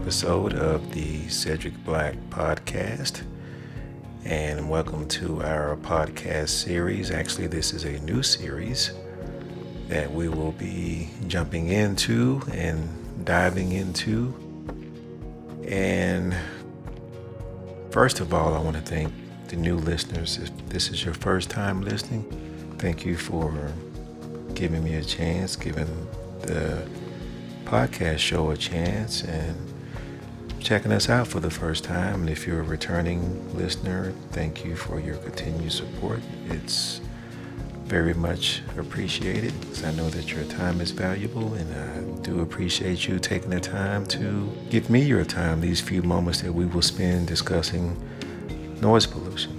episode of the Cedric Black podcast, and welcome to our podcast series. Actually, this is a new series that we will be jumping into and diving into. And first of all, I want to thank the new listeners. If this is your first time listening, thank you for giving me a chance, giving the podcast show a chance, and checking us out for the first time. And if you're a returning listener, thank you for your continued support. It's very much appreciated, because I know that your time is valuable, and I do appreciate you taking the time to give me your time, these few moments that we will spend discussing noise pollution.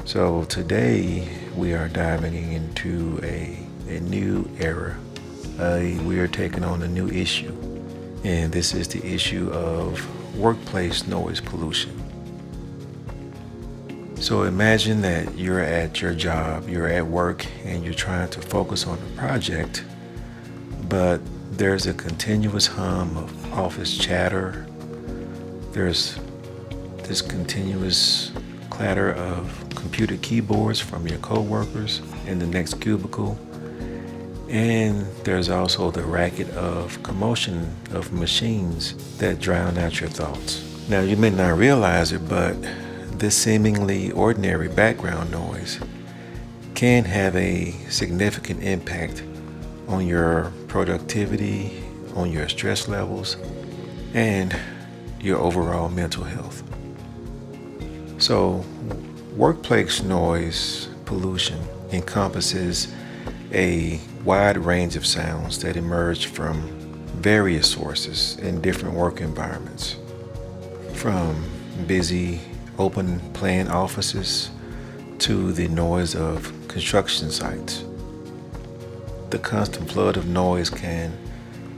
So today we are diving into a new era. We are taking on a new issue, and this is the issue of workplace noise pollution. So imagine that you're at your job, you're at work, and you're trying to focus on a project, but there's a continuous hum of office chatter. There's this continuous clatter of computer keyboards from your coworkers in the next cubicle. And there's also the racket of commotion of machines that drown out your thoughts. Now, you may not realize it, but this seemingly ordinary background noise can have a significant impact on your productivity, on your stress levels, and your overall mental health. So, workplace noise pollution encompasses a wide range of sounds that emerge from various sources in different work environments, from busy open plan offices to the noise of construction sites. The constant flood of noise can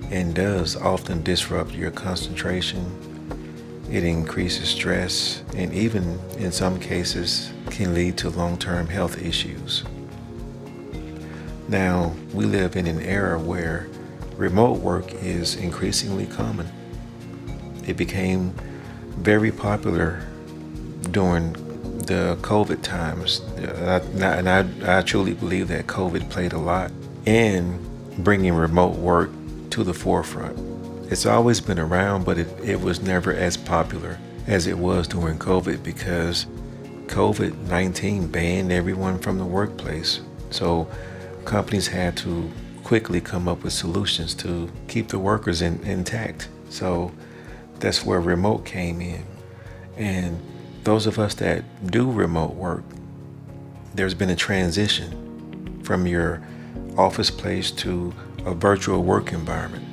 and does often disrupt your concentration. It increases stress, and even in some cases can lead to long-term health issues. Now, we live in an era where remote work is increasingly common. It became very popular during the COVID times, and I truly believe that COVID played a lot in bringing remote work to the forefront. It's always been around, but it was never as popular as it was during COVID, because COVID-19 banned everyone from the workplace. So companies had to quickly come up with solutions to keep the workers intact. So that's where remote came in. And those of us that do remote work, there's been a transition from your office place to a virtual work environment.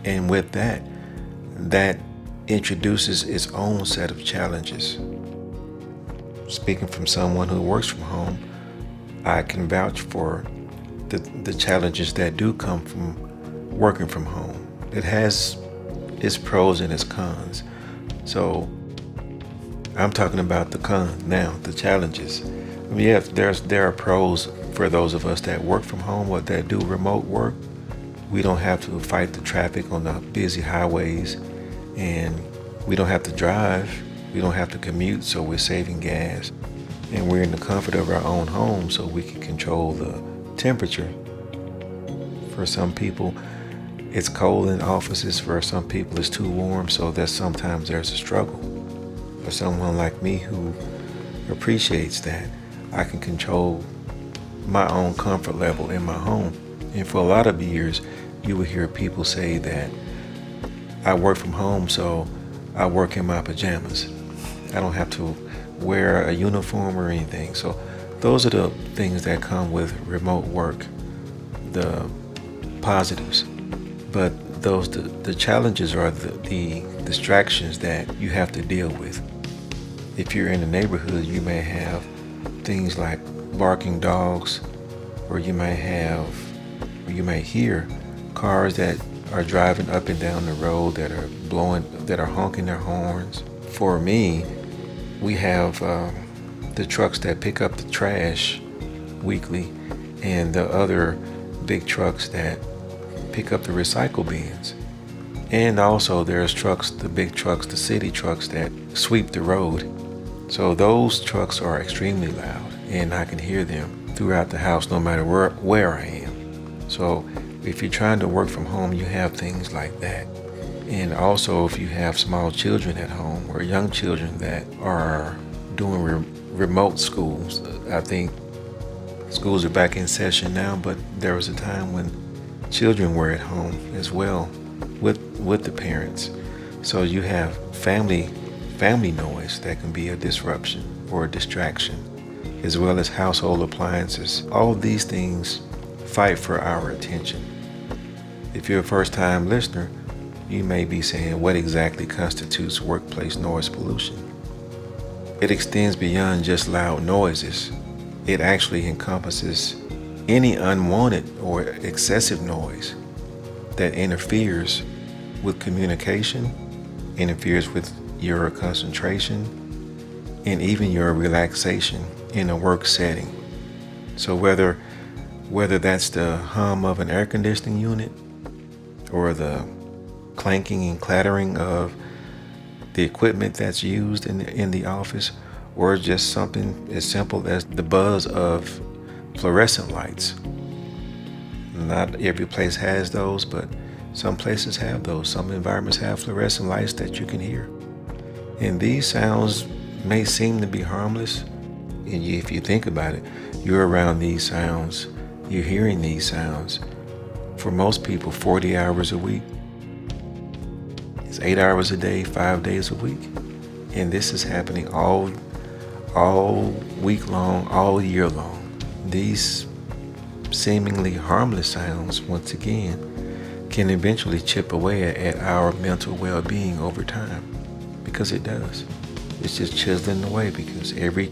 And with that introduces its own set of challenges. Speaking from someone who works from home, I can vouch for the challenges that do come from working from home. It has its pros and its cons. So I'm talking about the cons now, the challenges. I mean, yes, there are pros for those of us that work from home or that do remote work. We don't have to fight the traffic on the busy highways, and we don't have to drive. We don't have to commute, so we're saving gas. And we're in the comfort of our own home, so we can control the temperature. For some people, it's cold in offices. For some people, it's too warm, so that sometimes there's a struggle. For someone like me who appreciates that, I can control my own comfort level in my home. And for a lot of years, you will hear people say that I work from home, so I work in my pajamas. I don't have to wear a uniform or anything. So those are the things that come with remote work, the positives. But the challenges are the distractions that you have to deal with. If you're in a neighborhood, you may have things like barking dogs, or you may hear cars that are driving up and down the road that are honking their horns. For me, we have the trucks that pick up the trash weekly, and the other big trucks that pick up the recycle bins. And also there's trucks, the big trucks, the city trucks that sweep the road. So those trucks are extremely loud, and I can hear them throughout the house no matter where I am. So if you're trying to work from home, you have things like that. And also if you have small children at home or young children that are doing remote schools. I think schools are back in session now, but there was a time when children were at home as well with the parents. So you have family noise that can be a disruption or a distraction, as well as household appliances. All of these things fight for our attention. If you're a first-time listener, you may be saying, what exactly constitutes workplace noise pollution? It extends beyond just loud noises. It actually encompasses any unwanted or excessive noise that interferes with communication, interferes with your concentration, and even your relaxation in a work setting. So whether that's the hum of an air conditioning unit or the clanking and clattering of the equipment that's used in the office, or just something as simple as the buzz of fluorescent lights. Not every place has those, but some places have those. Some environments have fluorescent lights that you can hear. And these sounds may seem to be harmless. And if you think about it, you're around these sounds, you're hearing these sounds for most people 40 hours a week. It's 8 hours a day, 5 days a week. And this is happening all week long, all year long. These seemingly harmless sounds, once again, can eventually chip away at our mental well-being over time, because it does. It's just chiseling away, because every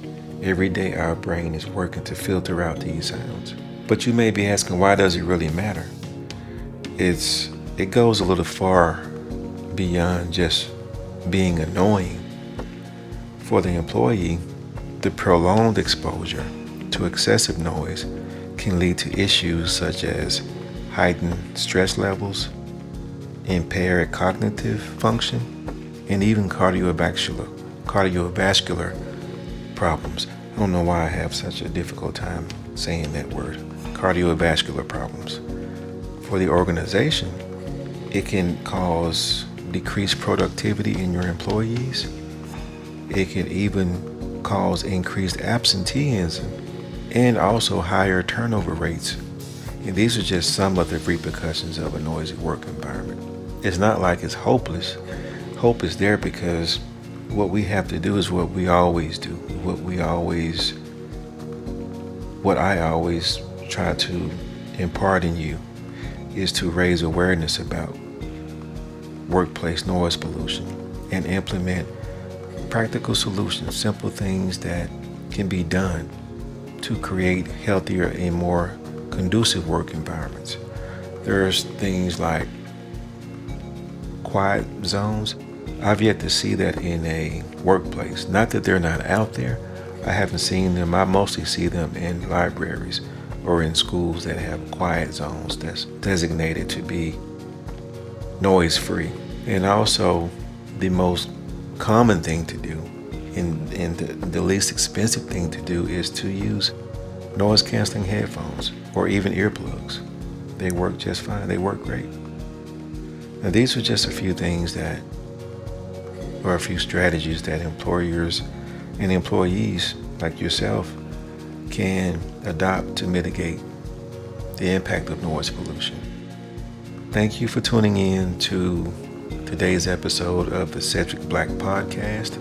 day our brain is working to filter out these sounds. But you may be asking, why does it really matter? It goes a little far beyond just being annoying. For the employee, the prolonged exposure to excessive noise can lead to issues such as heightened stress levels, impaired cognitive function, and even cardiovascular problems. I don't know why I have such a difficult time saying that word. Cardiovascular problems. For the organization, it can cause decreased productivity in your employees. It can even cause increased absenteeism and also higher turnover rates. And these are just some of the repercussions of a noisy work environment. It's not like it's hopeless. Hope is there because what we have to do is what we always do. What I always try to impart in you is to raise awareness about workplace noise pollution and implement practical solutions, simple things that can be done to create healthier and more conducive work environments. There's things like quiet zones. I've yet to see that in a workplace. Not that they're not out there. I haven't seen them. I mostly see them in libraries or in schools that have quiet zones that's designated to be noise-free. And also, the most common thing to do and the least expensive thing to do is to use noise-canceling headphones or even earplugs. They work just fine. They work great. Now, these are just a few things or a few strategies that employers and employees like yourself can adopt to mitigate the impact of noise pollution. Thank you for tuning in to today's episode of the Cedric Black Podcast.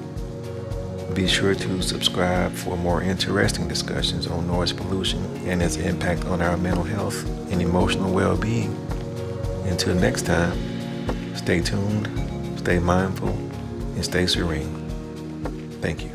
Be sure to subscribe for more interesting discussions on noise pollution and its impact on our mental health and emotional well-being. Until next time, stay tuned, stay mindful, and stay serene. Thank you.